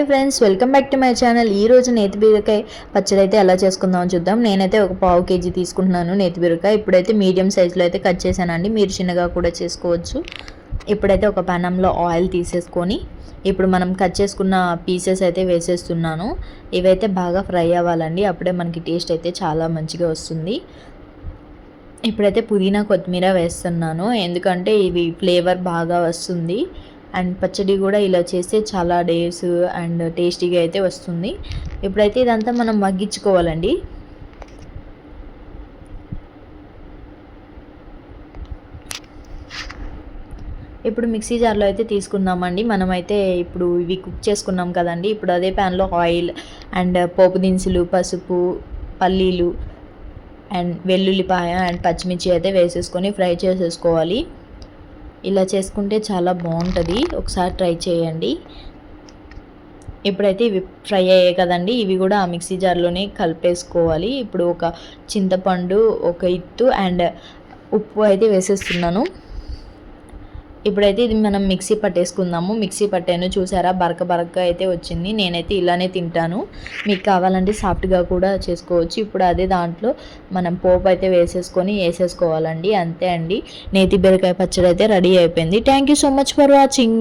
Friends, welcome back to my channel. ఈ రోజు నేతి బీరకాయ పచ్చడి అయితే ఎలా చేసుకుందామో చూద్దాం. నేనైతే ఒక పావు కేజీ తీసుకుంటున్నాను నేతి బీరకాయ. ఇప్పుడైతే మీడియం సైజులో అయితే కట్ చేశానండి. మీరు చిన్నగా కూడా చేసుకోవచ్చు. ఇప్పుడైతే ఒక పానంలో ఆయిల్ తీసేసుకొని ఇప్పుడు మనం కట్ చేసుకున్న పీసెస్ అయితే వేసేస్తున్నాను. ఇవైతే బాగా ఫ్రై అవ్వాలండి. అప్పుడే మనకి టేస్ట్ అయితే చాలా మంచిగా వస్తుంది. ఇప్పుడైతే పుదీనా కొత్తిమీర వేస్తున్నాను, ఎందుకంటే ఇవి ఫ్లేవర్ బాగా వస్తుంది. అండ్ పచ్చడి కూడా ఇలా చేస్తే చాలా డేస్ అండ్ టేస్టీగా అయితే వస్తుంది. ఇప్పుడైతే ఇదంతా మనం మగ్గించుకోవాలండి. ఇప్పుడు మిక్సీ జార్లో అయితే తీసుకుందామండి. మనమైతే ఇప్పుడు ఇవి కుక్ చేసుకున్నాం కదండి. ఇప్పుడు అదే ప్యాన్లో ఆయిల్ అండ్ పోపు దినుసులు, పసుపు, పల్లీలు అండ్ వెల్లుల్లిపాయ అండ్ పచ్చిమిర్చి అయితే వేసేసుకొని ఫ్రై చేసేసుకోవాలి. ఇలా చేసుకుంటే చాలా బాగుంటుంది, ఒకసారి ట్రై చేయండి. ఇప్పుడైతే ఇవి ఫ్రై అయ్యాయి కదండి, ఇవి కూడా ఆ మిక్సీ జార్లోనే కలిపేసుకోవాలి. ఇప్పుడు ఒక చింతపండు, ఒక ఇత్తు అండ్ ఉప్పు అయితే వేసేస్తున్నాను. ఇప్పుడైతే ఇది మనం మిక్సీ పట్టేసుకుందాము. మిక్సీ పట్టాను, చూసారా బరక బరకగా అయితే వచ్చింది. నేనైతే ఇలానే తింటాను, మీకు కావాలంటే సాఫ్ట్గా కూడా చేసుకోవచ్చు. ఇప్పుడు అదే దాంట్లో మనం పోపు అయితే వేసేసుకోవాలండి. అంతే అండి, నేతి బీరకాయ పచ్చడి అయితే రెడీ అయిపోయింది. Thank you so much for watching.